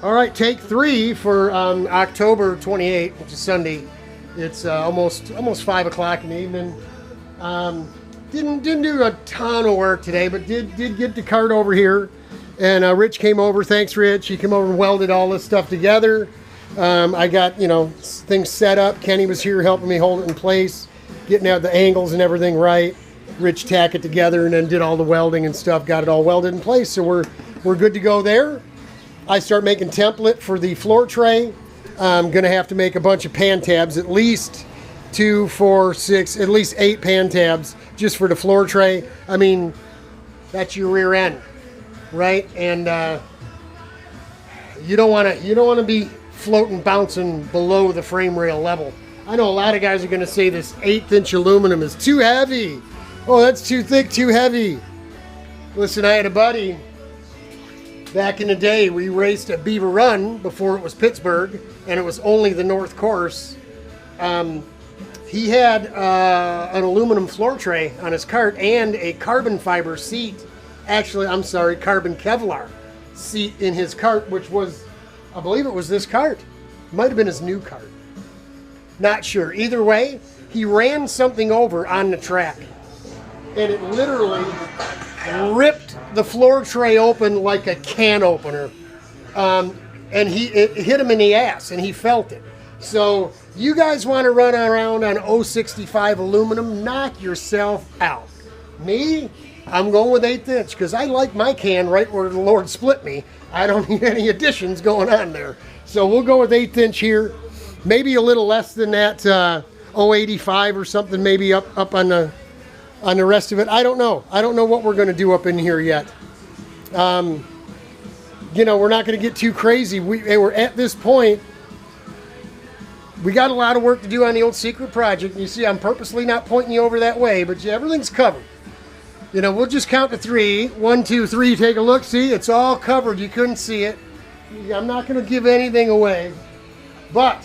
All right, take 3 for October 28th, which is Sunday. It's almost 5 o'clock in the evening. Didn't do a ton of work today, but did get the cart over here. And Rich came over. Thanks, Rich. He came over and welded all this stuff together. I got, things set up. Kenny was here helping me hold it in place, getting out the angles and everything right. Rich tacked it together and then did all the welding and stuff, got it all welded in place. So we're good to go there. I start making template for the floor tray. I'm gonna have to make a bunch of pan tabs, at least 2, 4, 6, at least 8 pan tabs just for the floor tray. I mean, that's your rear end, right? And you don't wanna be floating, bouncing below the frame rail level. I know a lot of guys are gonna say this 1/8" aluminum is too heavy. Oh, that's too thick, too heavy. Listen, I had a buddy. Back in the day, we raced at Beaver Run before it was Pittsburgh, and it was only the North Course. He had an aluminum floor tray on his cart and a carbon fiber seat. Actually, I'm sorry, carbon Kevlar seat in his cart, which was, I believe it was this cart. Might have been his new cart. Not sure. Either way, he ran something over on the track, and it literally ripped the floor tray open like a can opener, and it hit him in the ass, and he felt it. So you guys want to run around on 065 aluminum, knock yourself out. Me, I'm going with 1/8" because I like my can right where the Lord split me. I don't need any additions going on there. So we'll go with 1/8" here. Maybe a little less than that, 085 or something, maybe up on the rest of it. I don't know. I don't know what we're going to do up in here yet. We're not going to get too crazy. We're at this point. We got a lot of work to do on the old secret project. You see, I'm purposely not pointing you over that way, but everything's covered. We'll just count to 3. 1, 2, 3. Take a look. See, it's all covered. You couldn't see it. I'm not going to give anything away, but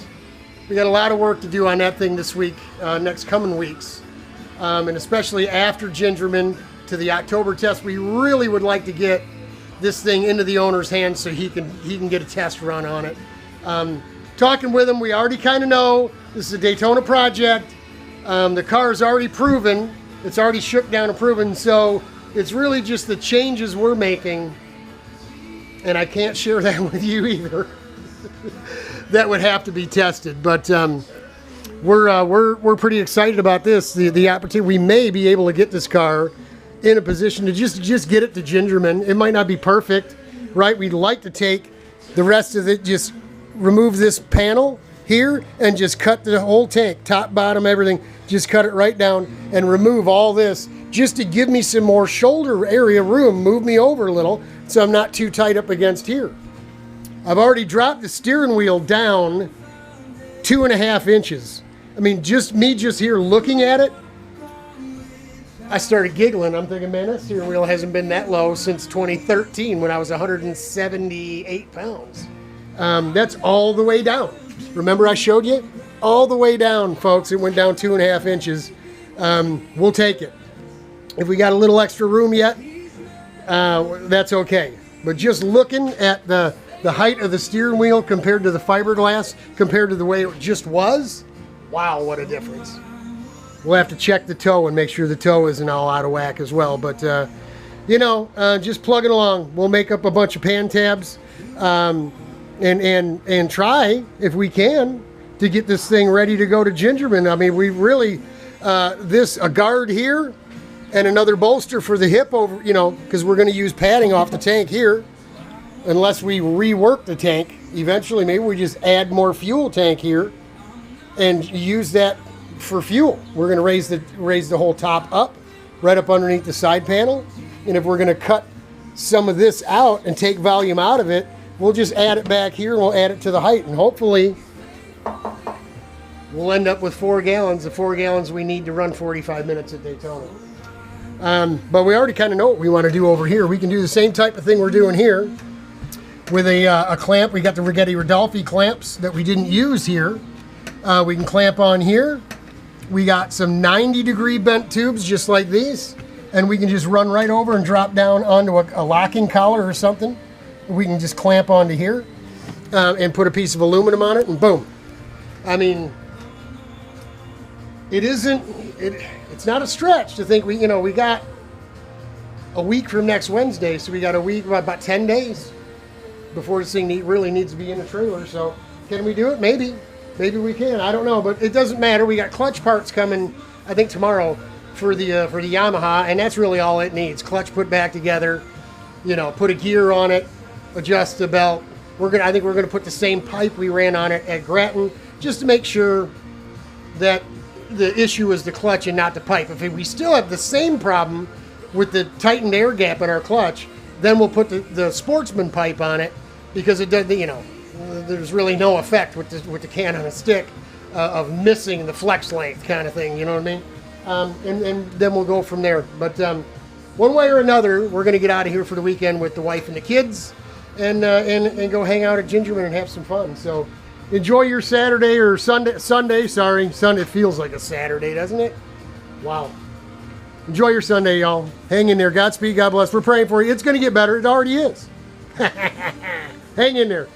we got a lot of work to do on that thing this week, next coming weeks. And especially after Gingerman to the October test, we really would like to get this thing into the owner's hands so he can get a test run on it. Talking with him, we already kind of know this is a Daytona project. The car is already proven. It's already shook down and proven. So it's really just the changes we're making, and I can't share that with you either. That would have to be tested, but we're pretty excited about this. The opportunity, we may be able to get this car in a position to just get it to Gingerman. It might not be perfect, right? We'd like to take the rest of it, just remove this panel here and just cut the whole tank, top, bottom, everything. Just cut it right down and remove all this just to give me some more shoulder area room, move me over a little so I'm not too tight up against here. I've already dropped the steering wheel down 2.5 inches. I mean, just here looking at it, I started giggling. I'm thinking, man, that steering wheel hasn't been that low since 2013 when I was 178 pounds. That's all the way down. Remember I showed you? All the way down, folks. It went down 2.5 inches. We'll take it. If we got a little extra room yet, that's okay. But just looking at the height of the steering wheel compared to the fiberglass, compared to the way it just was, wow, what a difference. We'll have to check the toe and make sure the toe isn't all out of whack as well. But, just plugging along. We'll make up a bunch of pan tabs and try, if we can, to get this thing ready to go to Gingerman. I mean, we really, a guard here and another bolster for the hip over, because we're going to use padding off the tank here. Unless we rework the tank eventually, maybe we just add more fuel tank here and use that for fuel. We're going to raise the whole top up, right up underneath the side panel. And if we're going to cut some of this out and take volume out of it, we'll just add it back here and we'll add it to the height. And hopefully we'll end up with 4 gallons, the 4 gallons we need to run 45 minutes at Daytona. But we already kind of know what we want to do over here. We can do the same type of thing we're doing here with a clamp. We got the Rigetti Rodolphi clamps that we didn't use here. We can clamp on here. We got some 90-degree bent tubes just like these, and we can just run right over and drop down onto a locking collar or something. We can just clamp onto here. and put a piece of aluminum on it, and boom. I mean, it's not a stretch to think we got a week from next Wednesday, so we got a week, about 10 days before this thing really needs to be in the trailer. So can we do it? Maybe we can. I don't know, but it doesn't matter. We got clutch parts coming, I think tomorrow, for the Yamaha, and that's really all it needs. Clutch put back together, put a gear on it, adjust the belt. I think we're gonna put the same pipe we ran on it at Grattan, just to make sure that the issue is the clutch and not the pipe. If we still have the same problem with the tightened air gap in our clutch, then we'll put the Sportsman pipe on it, because it does, there's really no effect with the can on a stick of missing the flex length kind of thing. You know what I mean? And then we'll go from there. But one way or another, we're going to get out of here for the weekend with the wife and the kids, and go hang out at Gingerman and have some fun. So enjoy your Saturday or Sunday. Sunday feels like a Saturday, doesn't it? Wow. Enjoy your Sunday, y'all. Hang in there. Godspeed. God bless. We're praying for you. It's going to get better. It already is. Hang in there.